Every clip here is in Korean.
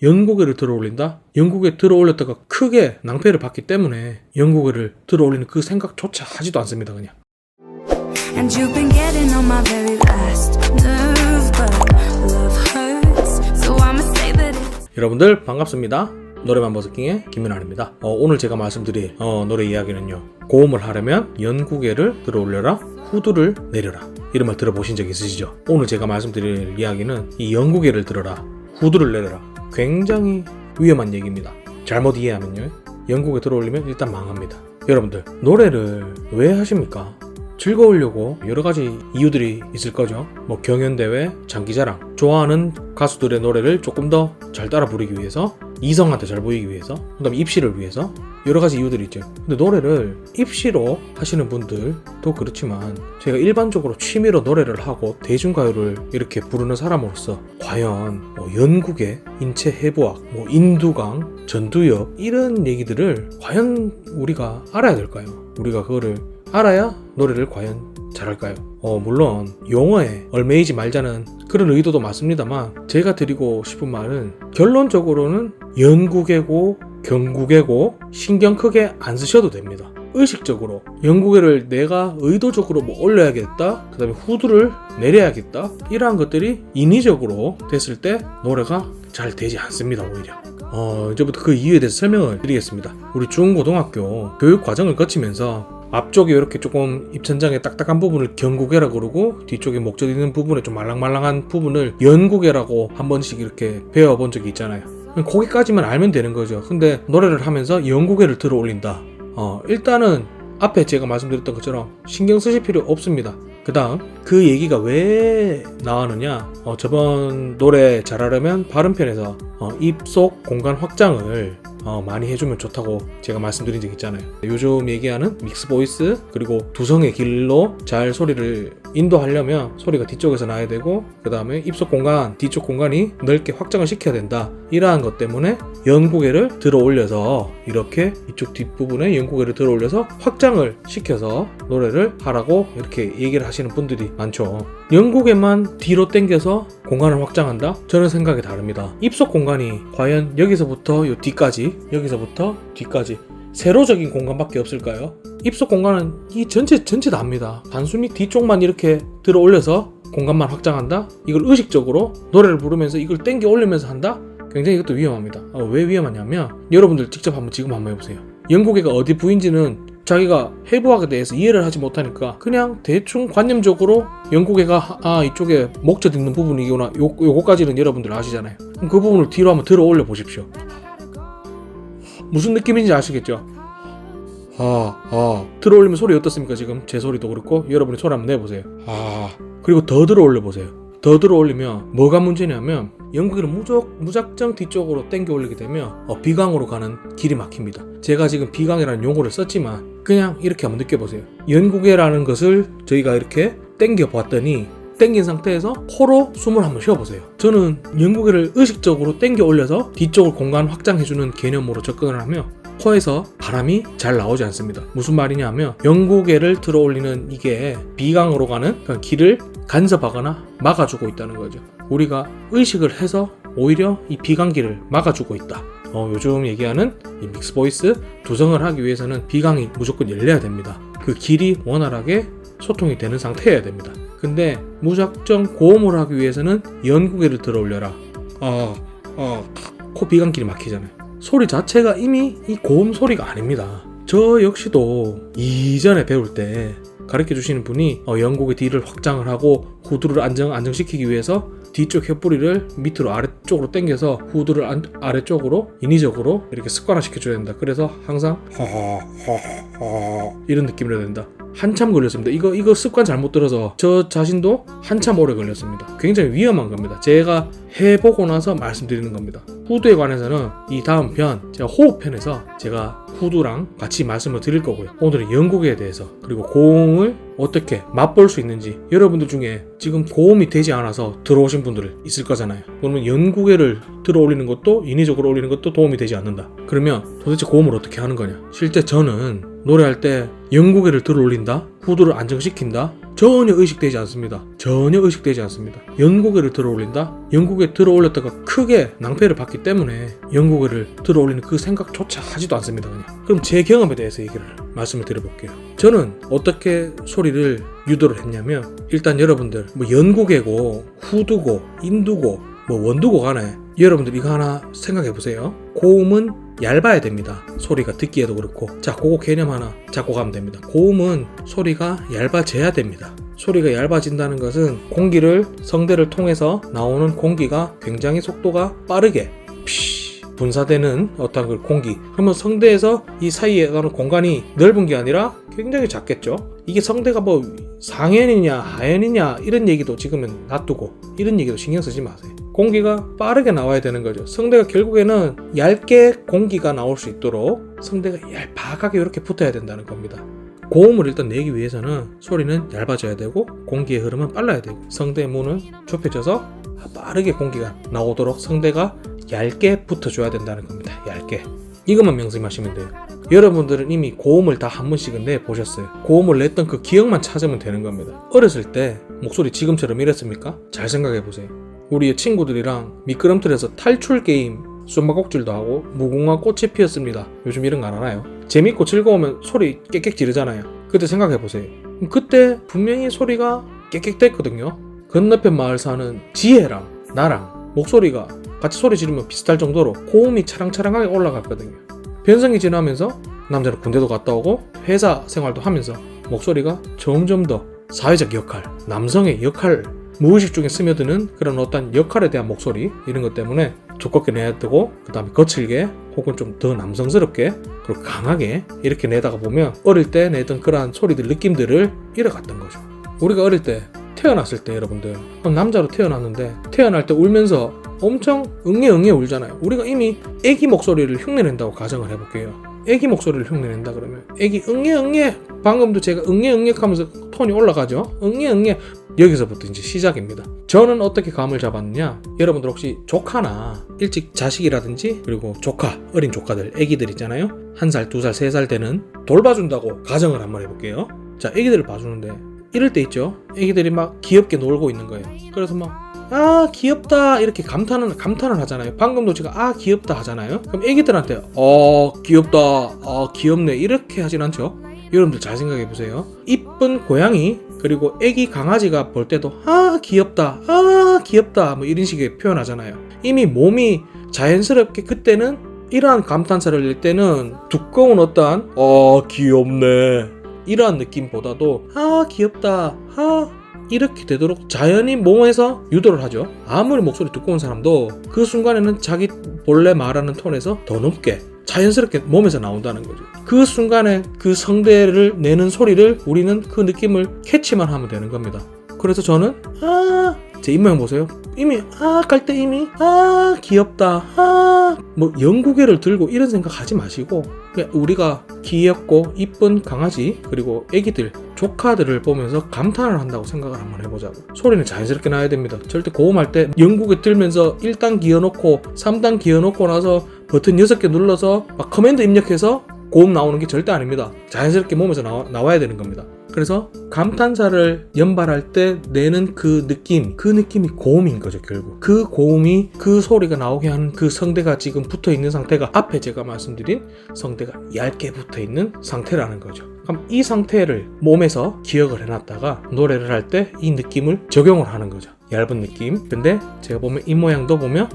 연고개를 들어 올린다? 연고개 들어 올렸다가 크게 낭패를 봤기 때문에 연고개를 들어 올리는 그 생각조차 하지도 않습니다. 그냥. And you've been getting on my very last nerve, but love hurts, so I'ma say that it's... 여러분들 반갑습니다. 노래만 버스킹의 김민환입니다. 오늘 제가 말씀드릴 노래 이야기는요, 고음을 하려면 연고개를 들어 올려라, 후두를 내려라, 이런 말 들어보신 적 있으시죠? 오늘 제가 말씀드릴 이야기는 이 연고개를 들어라, 후두를 내려라, 굉장히 위험한 얘기입니다. 잘못 이해하면요, 연고개 들어 올리면 일단 망합니다. 여러분들, 노래를 왜 하십니까? 즐거우려고 여러가지 이유들이 있을 거죠. 뭐 경연대회, 장기자랑, 좋아하는 가수들의 노래를 조금 더 잘 따라 부르기 위해서, 이성한테 잘 보이기 위해서, 그 다음에 입시를 위해서, 여러가지 이유들이 있죠. 근데 노래를 입시로 하시는 분들도 그렇지만, 제가 일반적으로 취미로 노래를 하고 대중가요를 이렇게 부르는 사람으로서 과연 연국의 인체 해부학, 인두강, 전두엽, 이런 얘기들을 과연 우리가 알아야 될까요? 우리가 그거를 알아야 노래를 과연 잘할까요? 물론 용어에 얽매이지 말자는 그런 의도도 맞습니다만, 제가 드리고 싶은 말은 결론적으로는 연구개고 경구개고 신경 크게 안 쓰셔도 됩니다. 의식적으로 연구개를 내가 의도적으로 올려야겠다, 그 다음에 후두를 내려야겠다, 이러한 것들이 인위적으로 됐을 때 노래가 잘 되지 않습니다. 오히려 이제부터 그 이유에 대해서 설명을 드리겠습니다. 우리 중고등학교 교육 과정을 거치면서 앞쪽에 이렇게 조금 입천장에 딱딱한 부분을 경구개라고 그러고, 뒤쪽에 목젖 있는 부분에 좀 말랑말랑한 부분을 연구개라고 한 번씩 이렇게 배워본 적이 있잖아요. 거기까지만 알면 되는 거죠. 근데 노래를 하면서 연구개를 들어 올린다, 일단은 앞에 제가 말씀드렸던 것처럼 신경 쓰실 필요 없습니다. 그 다음 그 얘기가 왜 나왔느냐, 저번 노래 잘하려면 발음편에서 입속 공간 확장을 많이 해주면 좋다고 제가 말씀드린 적 있잖아요. 요즘 얘기하는 믹스 보이스, 그리고 두성의 길로 잘 소리를 인도하려면 소리가 뒤쪽에서 나야 되고, 그 다음에 입속 공간, 뒤쪽 공간이 넓게 확장을 시켜야 된다, 이러한 것 때문에 연고개를 들어 올려서, 이렇게 이쪽 뒷부분에 연고개를 들어 올려서 확장을 시켜서 노래를 하라고 이렇게 얘기를 하시는 분들이 많죠. 연고개만 뒤로 당겨서 공간을 확장한다? 저는 생각이 다릅니다. 입속 공간이 과연 여기서부터 요 뒤까지, 여기서부터 뒤까지 세로적인 공간밖에 없을까요? 입속 공간은 이 전체 다입니다. 단순히 뒤쪽만 이렇게 들어 올려서 공간만 확장한다? 이걸 의식적으로 노래를 부르면서 이걸 당겨 올리면서 한다? 굉장히 이것도 위험합니다. 왜 위험하냐면, 여러분들 직접 지금 한번 해보세요. 연고개가 어디 부인지는 자기가 해부학에 대해서 이해를 하지 못하니까 그냥 대충 관념적으로 연고개가 이쪽에 목젖 있는 부분이구나, 요거까지는 여러분들 아시잖아요. 그럼 그 부분을 뒤로 한번 들어 올려 보십시오. 무슨 느낌인지 아시겠죠? 들어 올리면 소리 어떻습니까? 지금 제 소리도 그렇고 여러분이 소리 한번 내보세요. 그리고 더 들어 올려 보세요. 더 들어 올리면 뭐가 문제냐면, 연고개를 무작정 뒤쪽으로 당겨 올리게 되면 비강으로 가는 길이 막힙니다. 제가 지금 비강이라는 용어를 썼지만 그냥 이렇게 한번 느껴보세요. 연고개라는 것을 저희가 이렇게 당겨 봤더니, 당긴 상태에서 코로 숨을 한번 쉬어보세요. 저는 연고개를 의식적으로 당겨 올려서 뒤쪽을 공간 확장해주는 개념으로 접근을 하면 코에서 바람이 잘 나오지 않습니다. 무슨 말이냐면, 연고개를 들어 올리는 이게 비강으로 가는 길을 간섭하거나 막아주고 있다는 거죠. 우리가 의식을 해서 오히려 이 비강길을 막아주고 있다. 요즘 얘기하는 이 믹스 보이스, 두성을 하기 위해서는 비강이 무조건 열려야 됩니다. 그 길이 원활하게 소통이 되는 상태여야 됩니다. 근데 무작정 고음을 하기 위해서는 연고개를 들어 올려라, 코 비강길이 막히잖아요. 소리 자체가 이미 이 고음 소리가 아닙니다. 저 역시도 이전에 배울 때 가르쳐 주시는 분이 연고개 뒤를 확장을 하고 후두를 안정시키기 위해서 뒤쪽 혓뿌리를 밑으로 아래쪽으로 당겨서 후두를 아래쪽으로 인위적으로 이렇게 습관화 시켜줘야 된다. 그래서 항상 이런 느낌으로 된다. 한참 걸렸습니다. 이거 습관 잘못 들어서 저 자신도 한참 오래 걸렸습니다. 굉장히 위험한 겁니다. 제가 해보고 나서 말씀드리는 겁니다. 후두에 관해서는 이 다음 편, 제가 호흡편에서 제가 후두랑 같이 말씀을 드릴 거고요. 오늘은 연고개에 대해서, 그리고 고음을 어떻게 맛볼 수 있는지, 여러분들 중에 지금 고음이 되지 않아서 들어오신 분들 있을 거잖아요. 그러면 연고개를 들어 올리는 것도, 인위적으로 올리는 것도 도움이 되지 않는다. 그러면 도대체 고음을 어떻게 하는 거냐? 실제 저는 노래할 때 연고개를 들어 올린다, 후두를 안정시킨다, 전혀 의식되지 않습니다. 전혀 의식되지 않습니다. 연고개를 들어 올린다? 연고개 들어 올렸다가 크게 낭패를 봤기 때문에 연고개를 들어 올리는 그 생각조차 하지도 않습니다. 그냥. 그럼 제 경험에 대해서 얘기를 말씀을 드려볼게요. 저는 어떻게 소리를 유도를 했냐면, 일단 여러분들 뭐 연고개고 후두고 인두고 뭐 원두고 간에 여러분들 이거 하나 생각해 보세요. 고음은 얇아야 됩니다. 소리가 듣기에도 그렇고. 자, 그거 개념 하나 잡고 가면 됩니다. 고음은 소리가 얇아져야 됩니다. 소리가 얇아진다는 것은 공기를, 성대를 통해서 나오는 공기가 굉장히 속도가 빠르게 분사되는 어떤 그 공기. 그러면 성대에서 이 사이에 가는 공간이 넓은 게 아니라 굉장히 작겠죠. 이게 성대가 뭐 상현이냐 하현이냐 이런 얘기도 지금은 놔두고, 이런 얘기도 신경 쓰지 마세요. 공기가 빠르게 나와야 되는 거죠. 성대가 결국에는 얇게 공기가 나올 수 있도록 성대가 얄팍하게 이렇게 붙어야 된다는 겁니다. 고음을 일단 내기 위해서는 소리는 얇아져야 되고 공기의 흐름은 빨라야 되고 성대의 문은 좁혀져서 빠르게 공기가 나오도록 성대가 얇게 붙어줘야 된다는 겁니다. 얇게. 이것만 명심하시면 돼요. 여러분들은 이미 고음을 다 한 번씩은 내보셨어요. 고음을 냈던 그 기억만 찾으면 되는 겁니다. 어렸을 때 목소리 지금처럼 이랬습니까? 잘 생각해보세요. 우리 친구들이랑 미끄럼틀에서 탈출 게임, 숨바꼭질도 하고 무궁화 꽃이 피었습니다. 요즘 이런 거 안 하나요? 재밌고 즐거우면 소리 깨끗 지르잖아요. 그때 생각해보세요. 그때 분명히 소리가 깨끗했거든요. 건너편 마을 사는 지혜랑 나랑 목소리가 같이 소리 지르면 비슷할 정도로 고음이 차랑차랑하게 올라갔거든요. 변성기 지나면서 남자는 군대도 갔다 오고 회사 생활도 하면서 목소리가 점점 더 사회적 역할, 남성의 역할, 무의식 중에 스며드는 그런 어떤 역할에 대한 목소리, 이런 것 때문에 두껍게 내야 되고, 그 다음에 거칠게 혹은 좀 더 남성스럽게 그리고 강하게 이렇게 내다가 보면 어릴 때 내던 그러한 소리들, 느낌들을 잃어갔던 거죠. 우리가 어릴 때 태어났을 때 여러분들 남자로 태어났는데 태어날 때 울면서 엄청 응애응애 울잖아요. 우리가 이미 애기 목소리를 흉내낸다고 가정을 해볼게요. 애기 목소리를 흉내낸다 그러면 애기 응애응애, 방금도 제가 응애응애 하면서 톤이 올라가죠. 응애응애, 여기서부터 이제 시작입니다. 저는 어떻게 감을 잡았느냐, 여러분들 혹시 조카나 일찍 자식이라든지 그리고 조카, 어린 조카들, 애기들 있잖아요. 1살, 2살, 3살 되는 돌봐준다고 가정을 한번 해볼게요. 자, 애기들을 봐주는데 이럴 때 있죠. 애기들이 막 귀엽게 놀고 있는 거예요. 그래서 막 아 귀엽다 이렇게 감탄을 하잖아요. 방금도 제가 아 귀엽다 하잖아요. 그럼 애기들한테 귀엽다, 귀엽네 이렇게 하진 않죠. 여러분들 잘 생각해 보세요. 이쁜 고양이 그리고 애기 강아지가 볼 때도 아 귀엽다, 아 귀엽다 뭐 이런 식의 표현하잖아요. 이미 몸이 자연스럽게 그때는 이러한 감탄사를 낼 때는 두꺼운 어떠한 귀엽네 이러한 느낌보다도 아 귀엽다, 이렇게 되도록 자연히 몸에서 유도를 하죠. 아무리 목소리 두꺼운 사람도 그 순간에는 자기 본래 말하는 톤에서 더 높게 자연스럽게 몸에서 나온다는 거죠. 그 순간에 그 성대를 내는 소리를 우리는 그 느낌을 캐치만 하면 되는 겁니다. 그래서 저는 제 입모양 보세요. 이미 갈 때 이미 귀엽다, 뭐 연구개를 들고 이런 생각 하지 마시고 그냥 우리가 귀엽고 이쁜 강아지 그리고 애기들, 조카들을 보면서 감탄을 한다고 생각을 한번 해보자고. 소리는 자연스럽게 나야 됩니다. 절대 고음할 때 연구개 들면서 1단 기어놓고 3단 기어놓고 나서 버튼 6개 눌러서 막 커맨드 입력해서 고음 나오는 게 절대 아닙니다. 자연스럽게 몸에서 나와야 되는 겁니다. 그래서 감탄사를 연발할 때 내는 그 느낌이 고음인 거죠. 결국 그 고음이 그 소리가 나오게 하는 그 성대가 지금 붙어있는 상태가 앞에 제가 말씀드린 성대가 얇게 붙어있는 상태라는 거죠. 그럼 이 상태를 몸에서 기억을 해놨다가 노래를 할 때 이 느낌을 적용을 하는 거죠. 얇은 느낌. 근데 제가 보면 이 모양도 보면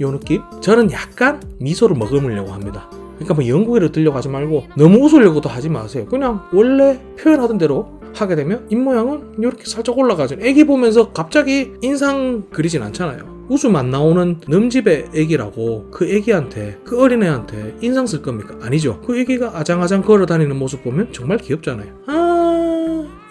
요 느낌? 저는 약간 미소를 머금으려고 합니다. 그러니까 뭐 연구회를 들려고 하지 말고 너무 웃으려고도 하지 마세요. 그냥 원래 표현하던 대로 하게 되면 입모양은 이렇게 살짝 올라가죠. 애기 보면서 갑자기 인상 그리진 않잖아요. 웃음 안 나오는 넘집의 애기라고 그 애기한테, 그 어린애한테 인상 쓸 겁니까? 아니죠. 그 애기가 아장아장 걸어다니는 모습 보면 정말 귀엽잖아요.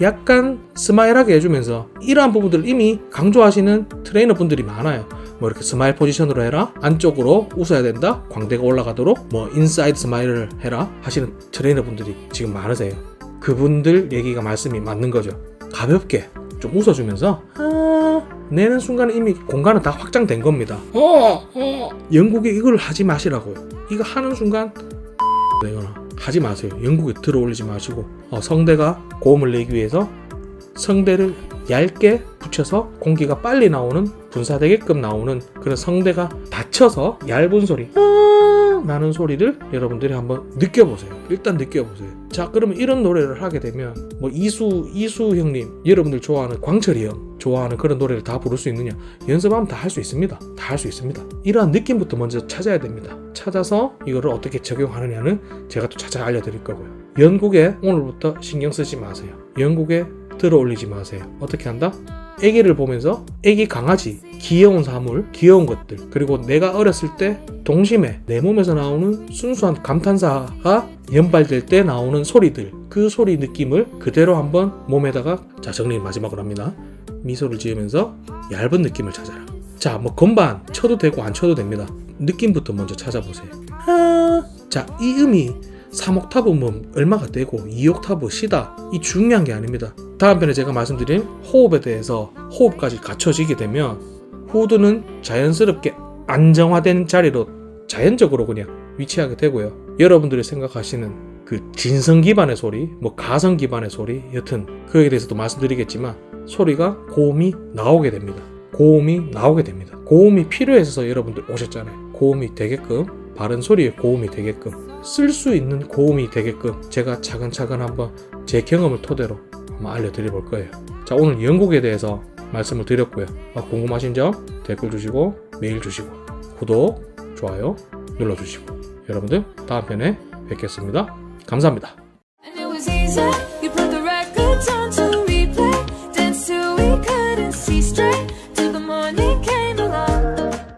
약간 스마일하게 해주면서 이러한 부분들을 이미 강조하시는 트레이너 분들이 많아요. 뭐 이렇게 스마일 포지션으로 해라, 안쪽으로 웃어야 된다, 광대가 올라가도록 뭐 인사이드 스마일을 해라 하시는 트레이너 분들이 지금 많으세요. 그분들 얘기가 말씀이 맞는 거죠. 가볍게 좀 웃어주면서 내는 순간에 이미 공간은 다 확장된 겁니다. 영국에 이걸 하지 마시라고요. 이거 하는 순간 이거나 하지 마세요. 영국에 들어올리지 마시고 성대가 고음을 내기 위해서 성대를 얇게 붙여서 공기가 빨리 나오는 분사되게끔 나오는 그런 성대가 닫혀서 얇은 소리 나는 소리를 여러분들이 한번 느껴보세요. 일단 느껴보세요. 자, 그러면 이런 노래를 하게 되면 뭐 이수 형님, 여러분들 좋아하는 광철이 형 좋아하는 그런 노래를 다 부를 수 있느냐? 연습하면 다 할 수 있습니다. 다 할 수 있습니다. 이러한 느낌부터 먼저 찾아야 됩니다. 찾아서 이거를 어떻게 적용하느냐는 제가 또 찾아 알려드릴 거고요. 연국에 오늘부터 신경 쓰지 마세요. 연국에 들어 올리지 마세요. 어떻게 한다? 애기를 보면서 애기 강아지, 귀여운 사물, 귀여운 것들, 그리고 내가 어렸을 때 동심에 내 몸에서 나오는 순수한 감탄사가 연발될 때 나오는 소리들, 그 소리 느낌을 그대로 한번 몸에다가, 자, 정리 마지막으로 합니다. 미소를 지으면서 얇은 느낌을 찾아라. 자, 뭐 건반 쳐도 되고 안 쳐도 됩니다. 느낌부터 먼저 찾아보세요. 자, 이 음이 3옥타브면 얼마가 되고 2옥타브 시다, 이 중요한 게 아닙니다. 다음 편에 제가 말씀드린 호흡에 대해서 호흡까지 갖춰지게 되면 후두는 자연스럽게 안정화된 자리로 자연적으로 그냥 위치하게 되고요. 여러분들이 생각하시는 그 진성 기반의 소리, 뭐 가성 기반의 소리, 여튼 그에 대해서도 말씀드리겠지만 소리가 고음이 나오게 됩니다. 고음이 나오게 됩니다. 고음이 필요해서 여러분들 오셨잖아요. 고음이 되게끔, 바른 소리의 고음이 되게끔, 쓸 수 있는 고음이 되게끔 제가 차근차근 한번 제 경험을 토대로 한번 알려드려 볼 거예요. 자, 오늘 영국에 대해서 말씀을 드렸고요. 궁금하신 점 댓글 주시고 메일 주시고 구독, 좋아요 눌러주시고 여러분들 다음 편에 뵙겠습니다. 감사합니다. And it was easy.